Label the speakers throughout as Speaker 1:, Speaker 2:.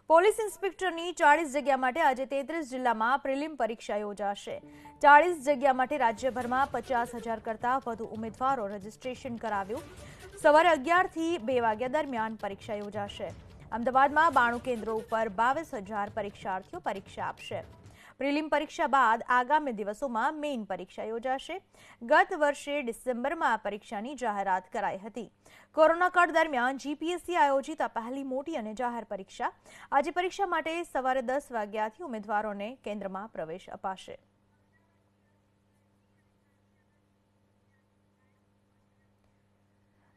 Speaker 1: Police ઇન્સ્પેક્ટરની 40 જગ્યા માટે આજે 33 જિલ્લામાં પ્રિલિમ પરીક્ષા યોજાશે। 40 જગ્યા માટે રાજ્યભરમાં 50,000 કરતાં વધુ ઉમેદવારો રજીસ્ટ્રેશન કરાવ્યું। સવારે 11 થી 2 વાગ્યા દરમિયાન પરીક્ષા યોજાશે। અમદાવાદમાં 92 કેન્દ્રો ઉપર 22,000 પરીક્ષાર્થીઓ પરીક્ષા આપશે। પ્રિલિમ પરીક્ષા બાદ આગામી દિવસોમાં મેઇન પરીક્ષા યોજાશે। ગત વર્ષે ડિસેમ્બરમાં આ પરીક્ષાની જાહેરાત કરાઈ હતી। કોરોના કાળ દરમિયાન જીપીએસસી આયોજિત આ પહેલી મોટી અને જાહેર પરીક્ષા। આજે પરીક્ષા માટે સવારે 10 વાગ્યાથી ઉમેદવારોને કેન્દ્રમાં પ્રવેશ અપાશે।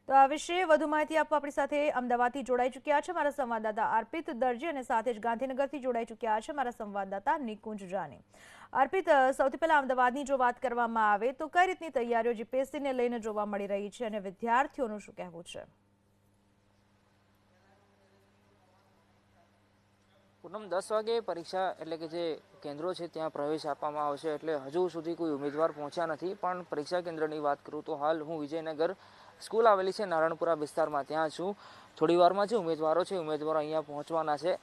Speaker 1: તો આ વિશે વધુ માહિતી આપવા આપણી સાથે અમદાવાદથી જોડાઈ ચૂક્યા છે મારા સંવાદદાતા અર્પિત દરજી અને સાથે જ ગાંધીનગરથી જોડાઈ ચૂક્યા છે મારા સંવાદદાતા નિકુંજ જાની। અર્પિત, સૌથી પહેલા અમદાવાદની જો વાત કરવામાં આવે તો કઈ રીતની તૈયારીઓ જીપીએસસીને લઈને જોવા મળી રહી છે અને વિદ્યાર્થીઓનું શું કહેવું છે?
Speaker 2: પૂનમ, 10 વાગે પરીક્ષા એટલે કે જે કેન્દ્રો છે ત્યાં પ્રવેશ આપવામાં આવશે, એટલે હજુ સુધી કોઈ ઉમેદવાર પહોંચ્યા નથી। પણ પરીક્ષા કેન્દ્રની વાત કરું તો હાલ હું વિજયનગર સ્કૂલ આવેલી છે નારણપુરા વિસ્તારમાં ત્યાં છું। થોડી વારમાં જે ઉમેદવારો અહીંયા પહોંચવાના છે।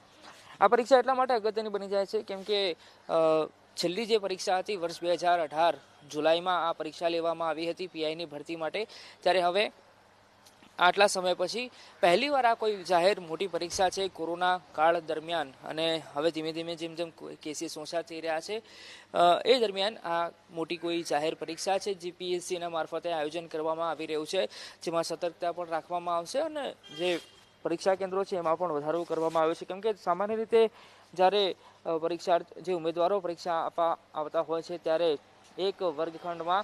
Speaker 2: આ પરીક્ષા એટલા માટે અગત્યની બની જાય છે કેમ કે છેલ્લી જે પરીક્ષા હતી વર્ષ 2018 જુલાઈમાં આ પરીક્ષા લેવામાં આવી હતી પીઆઈની ભરતી માટે, ત્યારે હવે આટલા સમય પછી પહેલીવાર આ કોઈ જાહેર મોટી પરીક્ષા છે કોરોના કાળ દરમિયાન, અને હવે ધીમે ધીમે જેમ જેમ કેસીસ ઓછા થઈ રહ્યા છે એ દરમિયાન આ મોટી કોઈ જાહેર પરીક્ષા છે જીપીએસસીના મારફતે આયોજન કરવામાં આવી રહ્યું છે, જેમાં સતર્કતા પણ રાખવામાં આવશે અને જે પરીક્ષા કેન્દ્રો છે એમાં પણ વધારો કરવામાં આવ્યો છે। કેમ કે સામાન્ય રીતે જ્યારે જે ઉમેદવારો પરીક્ષા આપવા આવતા હોય છે ત્યારે એક વર્ગખંડમાં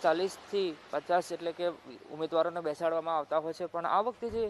Speaker 2: 40 થી 50 એટલે કે ઉમેદવારોને બેસાડવામાં આવતા હોય છે। પણ આ વખતે જે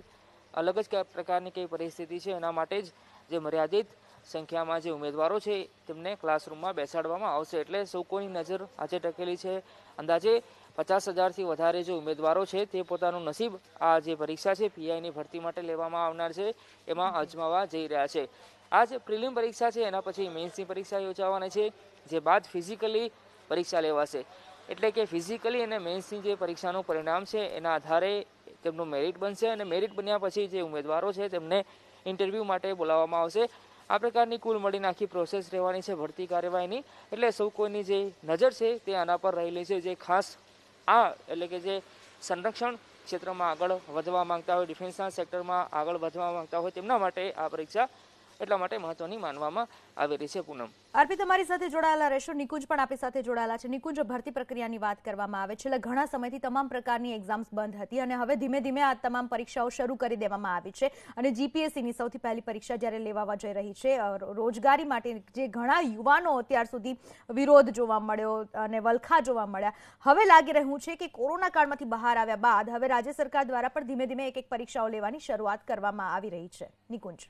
Speaker 2: અલગ જ પ્રકારની કઈ પરિસ્થિતિ છે એના માટે જ જે મર્યાદિત સંખ્યામાં જે ઉમેદવારો છે તેમને ક્લાસરૂમમાં બેસાડવામાં આવશે। એટલે સૌ કોઈની નજર આજે ટકેલી છે। અંદાજે 50,000થી વધારે જે ઉમેદવારો છે તે પોતાનું નસીબ આ જે પરીક્ષા છે પીઆઈની ભરતી માટે લેવામાં આવનાર છે એમાં અજમાવવા જઈ રહ્યા છે। આ જે પ્રિલિમ પરીક્ષા છે એના પછી મેઇન્સની પરીક્ષા યોજાવાની છે, જે બાદ ફિઝિકલી પરીક્ષા લેવાશે। એટલે કે ફિઝિકલી અને મેઇન્સની જે પરીક્ષાનું પરિણામ છે એના આધારે તેમનું મેરિટ બનશે અને મેરિટ બન્યા પછી જે ઉમેદવારો છે તેમને ઇન્ટરવ્યૂ માટે બોલાવવામાં આવશે। આ પ્રકારની કુલ મળીને આખી પ્રોસેસ રહેવાની છે ભરતી કાર્યવાહીની। એટલે સૌ કોઈની જે નજર છે તે આના પર રહેલી છે, જે ખાસ એટલે કે જે સંરક્ષણ ક્ષેત્રમાં આગળ વધવા માંગતા હોય, ડિફેન્સના સેક્ટરમાં આગળ વધવા માંગતા હોય તેમના માટે આ પરીક્ષા એટલા માટે મહત્વની માનવામાં આવી રહી છે। પૂનમ,
Speaker 1: અર્પિત તમારી સાથે જોડાયેલા રહેશો। નિકુંજ પણ આપણી સાથે જોડાયેલા છે। નિકુંજ, ભરતી પ્રક્રિયાની વાત કરવામાં આવે છે, એટલે ઘણા સમયથી તમામ પ્રકારની એક્ઝામ્સ બંધ હતી અને હવે ધીમે ધીમે આ તમામ પરીક્ષાઓ શરૂ કરી દેવામાં આવી છે અને જીપીએસસીની સૌથી પહેલી પરીક્ષા જ્યારે લેવા જઈ રહી છે, રોજગારી માટે જે ઘણા યુવાનો અત્યાર સુધી વિરોધ જોવા મળ્યો અને વલખા જોવા મળ્યા, હવે લાગી રહ્યું છે કે કોરોના કાળમાંથી બહાર આવ્યા બાદ હવે રાજ્ય સરકાર દ્વારા પણ ધીમે ધીમે એક પરીક્ષાઓ લેવાની શરૂઆત કરવામાં આવી રહી છે। નિકુંજ,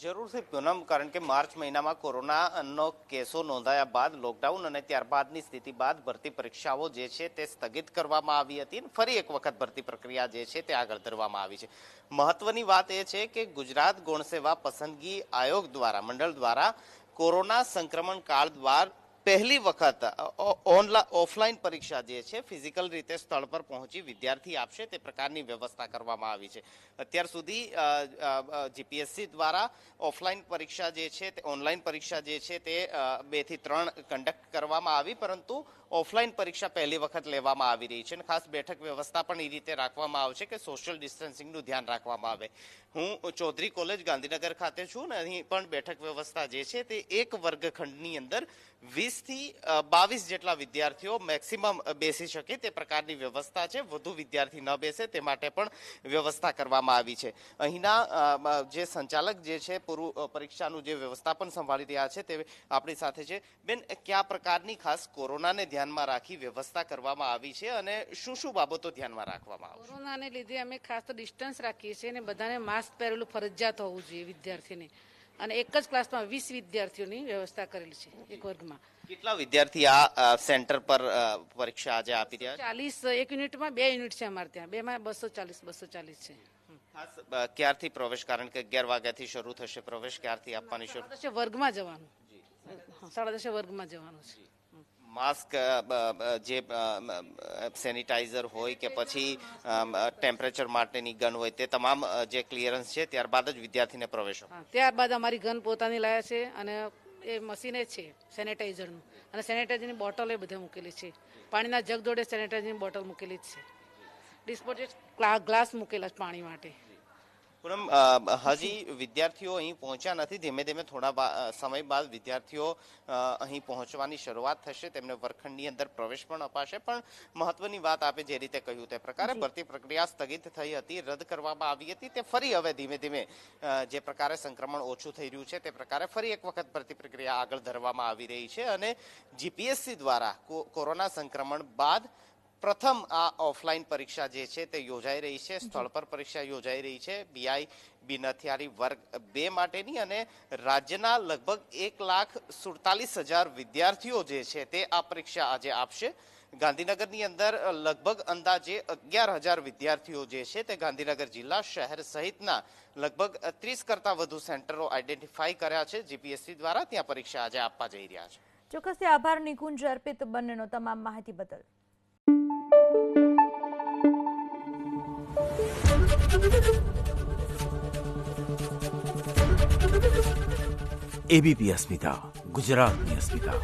Speaker 3: જરૂરથી પૂનમ, કારણ કે માર્ચ મહિનામાં કોરોનાનો કેસો નોંધાયા બાદ લોકડાઉન અને ત્યારબાદની સ્થિતિ બાદ ભરતી પરીક્ષાઓ જે છે તે સ્થગિત કરવામાં આવી હતી। ફરી એક વખત ભરતી પ્રક્રિયા જે છે તે આગળ ધરવામાં આવી છે। મહત્વની વાત એ છે કે ગુજરાત ગૌણ સેવા પસંદગી આયોગ દ્વારા મંડળ દ્વારા કોરોના સંક્રમણ કાળ દ્વારા પહેલી વખત ઓફલાઈન પરીક્ષા જે છે ફિઝિકલ રીતે સ્થળ પર પહોંચી વિદ્યાર્થી આપશે તે પ્રકારની વ્યવસ્થા કરવામાં આવી છે। અત્યાર સુધી જીપીએસસી દ્વારા ઓફલાઈન પરીક્ષા જે છે તે ઓનલાઈન પરીક્ષા જે છે તે 2 થી 3 કન્ડક્ટ કરવામાં આવી, પરંતુ ઓફલાઈન પરીક્ષા પહેલી વખત લેવામાં આવી રહી છે અને ખાસ બેઠક વ્યવસ્થા પણ એ રીતે રાખવામાં આવશે કે સોશિયલ ડિસ્ટન્સિંગનું ધ્યાન રાખવામાં આવે। હું ચૌધરી કોલેજ ગાંધીનગર ખાતે છું ને અહીં પણ બેઠક વ્યવસ્થા જે છે તે એક વર્ગખંડની અંદર 20 થી 22 જેટલા વિદ્યાર્થીઓ મેક્સિમમ બેસી શકે તે પ્રકારની વ્યવસ્થા છે। વધુ વિદ્યાર્થી ન બેસે તે માટે પણ વ્યવસ્થા કરવામાં આવી છે। અહીંના જે સંચાલક જે છે પૂર્વ પરીક્ષાનું જે વ્યવસ્થાપન સંભાળી રહ્યા છે તે આપણી સાથે છે। બેન, કયા પ્રકારની ખાસ કોરોનાને ધ્યાનમાં રાખી વ્યવસ્થા કરવામાં આવી છે અને શું શું બાબતો ધ્યાનમાં રાખવામાં આવશે?
Speaker 4: કોરોનાને લીધે અમે ખાસ તો ડિસ્ટન્સ રાખીએ છીએ અને બધાને માસ્ક પહેરેલું ફરજિયાત હોવું જોઈએ વિદ્યાર્થીને, અને એક જ ક્લાસમાં 20 વિદ્યાર્થીઓની વ્યવસ્થા કરેલી છે એક વર્ગમાં।
Speaker 3: કેટલા વિદ્યાર્થી આ સેન્ટર પર પરીક્ષા આજે આપી રહ્યા છે?
Speaker 4: 40 એક યુનિટમાં 2 યુનિટ છે અમારે ત્યાં, બેમાં 240 છે।
Speaker 3: ખાસ ક્યારથી પ્રવેશ, કારણ કે 11 વાગ્યાથી શરૂ થશે પ્રવેશ, ક્યારથી આપવાની શરૂ?
Speaker 4: વર્ગમાં જવાનું, 10:30 વર્ગમાં જવાનું છે।
Speaker 3: માસ્ક જે સેનિટાઈઝર હોય કે પછી ટેમ્પરેચર માટેની ગન હોય તે તમામ જે ક્લિયરન્સ છે ત્યારબાદ જ વિદ્યાર્થીને પ્રવેશો.
Speaker 4: હા, ત્યારબાદ અમારી ગન પોતાની લાયા છે અને એ મશીન જ છે સેનેટાઈઝરનું, અને સેનેટાઈઝરની બોટલ એ બધે મૂકેલી છે. પાણીના જગ જોડે સેનેટાઈઝરની બોટલ મૂકેલી જ છે. ડિસ્પોઝેબલ ગ્લાસ મૂકેલા છે પાણી માટે.
Speaker 3: પૂનમ, હજી વિદ્યાર્થીઓ અહીં પહોંચ્યા નથી. ધીમે ધીમે થોડા સમય બાદ વિદ્યાર્થીઓ અહીં પહોંચવાની શરૂઆત થશે, તેમને વર્ગખંડની અંદર પ્રવેશ પણ અપાશે. પણ મહત્વની વાત આપે જે રીતે કહ્યું તે પ્રકારે ભરતી પ્રક્રિયા સ્થગિત થઈ હતી, રદ કરવામાં આવી હતી, તે ફરી હવે ધીમે ધીમે જે પ્રકારે સંક્રમણ ઓછું થઈ રહ્યું છે તે પ્રકારે ફરી એક વખત ભરતી પ્રક્રિયા આગળ ધરવામાં આવી રહી છે. અને જીપીએસસી દ્વારા કોરોના સંક્રમણ બાદ પ્રથમ આ ઓફલાઈન પરીક્ષા જે છે તે યોજાઈ રહી છે. સ્થળ પર પરીક્ષા યોજાઈ રહી છે BI બિનહથિયારી વર્ગ 2 માટેની, અને રાજ્યના લગભગ 1,47,000 વિદ્યાર્થીઓ જે છે તે આ પરીક્ષા આજે આપશે. ગાંધીનગરની અંદર લગભગ અંદાજે 11,000 વિદ્યાર્થીઓ જે છે તે ગાંધીનગર જિલ્લા શહેર સહિતના લગભગ 30 કરતાં વધુ સેન્ટરો આઈડેન્ટિફાઈ કર્યા છે જીપીએસસી દ્વારા. ત્યાં પરીક્ષા આજે આપવા જઈ રહ્યા છે.
Speaker 1: ચોક્કસથી આભાર નિકુંજ અર્પિત બંનેનો તમામ માહિતી બદલ.
Speaker 5: ABP અસ્મિતા, ગુજરાતની અસ્મિતા.